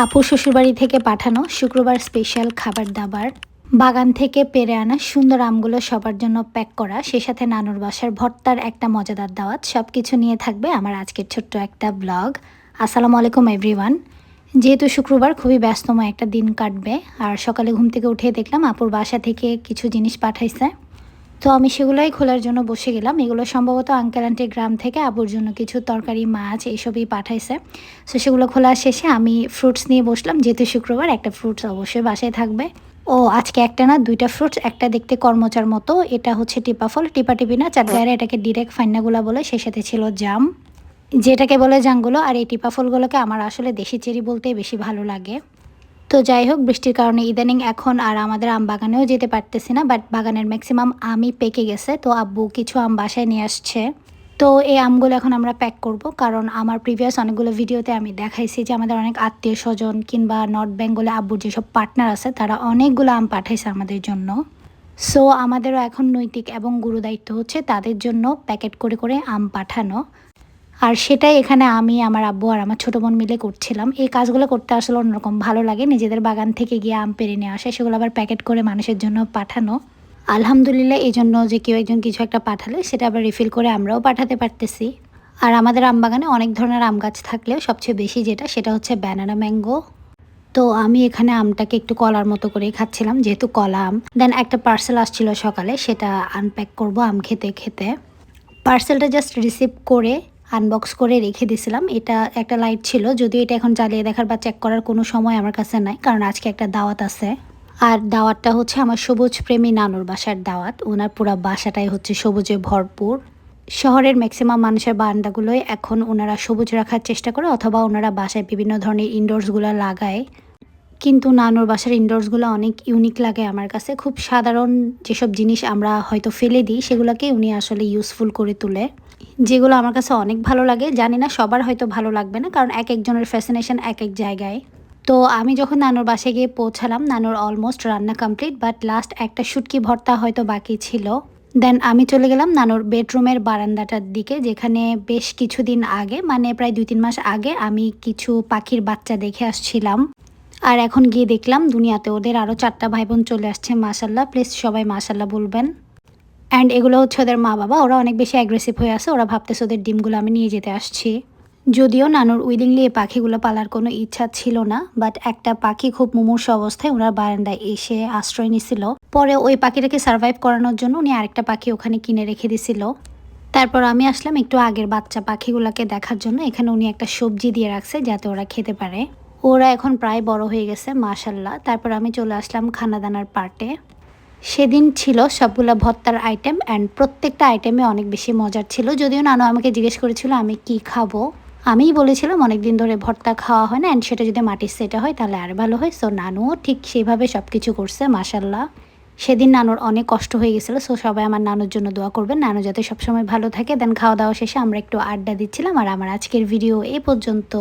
আপুর শ্বশুরবাড়ি থেকে পাঠানো শুক্রবার স্পেশাল খাবার দাবার, বাগান থেকে পেরে আনা সুন্দর আমগুলো সবার জন্য প্যাক করা, সে সাথে নানুর বাসার ভর্তার একটা মজাদার দাওয়াত, সব কিছু নিয়ে থাকবে আমার আজকের ছোট্ট একটা ব্লগ। আসসালামু আলাইকুম এভরিওয়ান। যেহেতু শুক্রবার খুবই ব্যস্তময় একটা দিন কাটবে, আর সকালে ঘুম থেকে উঠে দেখলাম আপুর বাসা থেকে কিছু জিনিস পাঠাইছে। তো আমি সেগুলোই খোলার জন্য বসে গেলাম। এগুলো সম্ভবত আঙ্কেল আন্টি গ্রাম থেকে আবুর জন্য কিছু তরকারি, মাছ এইসবই পাঠাইছে। সো সেগুলো খোলা শেষে আমি ফ্রুটস নিয়ে বসলাম, যেহেতু শুক্রবার একটা ফ্রুটস অবশ্যই বাসায় থাকবে। ও আজকে একটা না দুইটা ফ্রুটস, একটা দেখতে কর্মচার মতো, এটা হচ্ছে টিপা ফল, টিপি না চাটগাঁয়ে এটাকে ডিরেক্ট ফাইনাগুলা বলে, সে সাথে ছিল জাম, যেটাকে বলে জাঙ্গুলো। আর এই টিপা ফলগুলোকে আমার আসলে দেশি চেরি বলতেই বেশি ভালো লাগে। তো যাই হোক, বৃষ্টির কারণে ইদানিং এখন আর আমাদের আম বাগানেও যেতে পারতেছি না, বাট বাগানের ম্যাক্সিমাম আমই পেকে গেছে। তো আব্বু কিছু আম বাসায় নিয়ে আসছে। তো এই আমগুলো এখন আমরা প্যাক করব, কারণ আমার প্রিভিয়াস অনেকগুলো ভিডিওতে আমি দেখাইছি যে আমাদের অনেক আত্মীয় স্বজন কিংবা নর্থ বেঙ্গলে আব্বুর যেসব পার্টনার আছে তারা অনেকগুলো আম পাঠাইছে আমাদের জন্য। সো আমাদেরও এখন নৈতিক এবং গুরুদায়িত্ব হচ্ছে তাদের জন্য প্যাকেট করে করে আম পাঠানো। আর সেটাই এখানে আমি, আমার আব্বু আর আমার ছোটো বোন মিলে করছিলাম। এই কাজগুলো করতে আসলে অন্যরকম ভালো লাগে, নিজেদের বাগান থেকে গিয়ে আম পেড়ে নিয়ে আসে, সেগুলো আবার প্যাকেট করে মানুষের জন্য পাঠানো। আলহামদুলিল্লাহ এই জন্য যে কেউ একজন কিছু একটা পাঠালে সেটা আবার রিফিল করে আমরাও পাঠাতে পারতেছি। আর আমাদের আম বাগানে অনেক ধরনের আম গাছ থাকলেও সবচেয়ে বেশি সেটা হচ্ছে ব্যানানা ম্যাঙ্গো। তো আমি এখানে আমটাকে একটু কলার মতো করেই খাচ্ছিলাম, যেহেতু কলা আম। দেন একটা পার্সেল আসছিল সকালে, সেটা আনপ্যাক করব আম খেতে খেতে। পার্সেলটা জাস্ট রিসিভ করে আনবক্স করে রেখে দিয়েছিলাম। এটা একটা লাইট ছিল, যদিও এটা এখন জ্বালিয়ে দেখার বা চেক করার কোনো সময় আমার কাছে নাই, কারণ আজকে একটা দাওয়াত আছে। আর দাওয়াতটা হচ্ছে আমার সবুজ প্রেমী নানুর বাসার দাওয়াত। ওনার পুরো বাসাটাই হচ্ছে সবুজে ভরপুর। শহরের ম্যাক্সিমাম মানুষের বারান্দাগুলোই এখন ওনারা সবুজ রাখার চেষ্টা করে, অথবা ওনারা বাসায় বিভিন্ন ধরনের ইনডোরসগুলো লাগায়। কিন্তু নানুর বাসার ইনডোরসগুলো অনেক ইউনিক লাগে আমার কাছে। খুব সাধারণ যেসব জিনিস আমরা হয়তো ফেলে দিই, সেগুলোকে উনি আসলে ইউজফুল করে তোলে, যেগুলো আমার কাছে অনেক ভালো লাগে। জানি না সবার হয়তো ভালো লাগবে না, কারণ এক একজনের ফ্যাসিনেশন এক এক জায়গায়। তো আমি যখন নানুর বাসায় গিয়ে পৌঁছালাম, নানুর অলমোস্ট রান্না কমপ্লিট, বাট লাস্ট একটা শুটকি ভর্তা হয়তো বাকি ছিল। দেন আমি চলে গেলাম নানুর বেডরুমের বারান্দাটার দিকে, যেখানে বেশ কিছুদিন আগে, মানে প্রায় 2-3 মাস আগে, আমি কিছু পাখির বাচ্চা দেখে আসছিলাম। আর এখন গিয়ে দেখলাম দুনিয়াতে ওদের আরও 4টা ভাই বোন চলে আসছে। মাশাল্লাহ, প্লিজ সবাই মাশাল্লাহ বলবেন। অ্যান্ড এগুলো হচ্ছে ওদের মা বাবা। ওরা অনেক বেশি অ্যাগ্রেসিভ হয়ে আছে, ওরা ভাবতেছে ওদের ডিমগুলো আমি নিয়ে যেতে আসছি। যদিও নানুর উইলিংলি এই পাখিগুলো পালার কোনো ইচ্ছা ছিল না, বাট একটা পাখি খুব মুমূর্ষ অবস্থায় ওনার বারান্দায় এসে আশ্রয় নিছিল। পরে ওই পাখিটাকে সার্ভাইভ করানোর জন্য উনি আরেকটা পাখি ওখানে কিনে রেখে দিছিল। তারপর আমি আসলাম একটু আগের বাচ্চা পাখিগুলোকে দেখার জন্য। এখানে উনি একটা সবজি দিয়ে রাখছে যাতে ওরা খেতে পারে। ওরা এখন প্রায় বড় হয়ে গেছে মাশাল্লাহ। তারপর আমি চলে আসলাম খানাদানার পার্টে। সেদিন ছিল সবগুলা ভর্তার আইটেম, অ্যান্ড প্রত্যেকটা আইটেমে অনেক বেশি মজার ছিল। যদিও নানু আমাকে জিজ্ঞেস করেছিল আমি কি খাবো, আমিই বলেছিলাম অনেকদিন ধরে ভর্তা খাওয়া হয় না, অ্যান্ড সেটা যদি মাটির সেটা হয় তাহলে আর ভালো হয়। সো নানুও ঠিক সেইভাবে সব কিছু করছে মাশাল্লাহ। সেদিন নানুর অনেক কষ্ট হয়ে গেছিলো। সো সবাই আমার নানুর জন্য দোয়া করবেন, নানু যাতে সবসময় ভালো থাকে। দেন খাওয়া দাওয়া শেষে আমরা একটু আড্ডা দিচ্ছিলাম। আর আমার আজকের ভিডিও এই পর্যন্ত।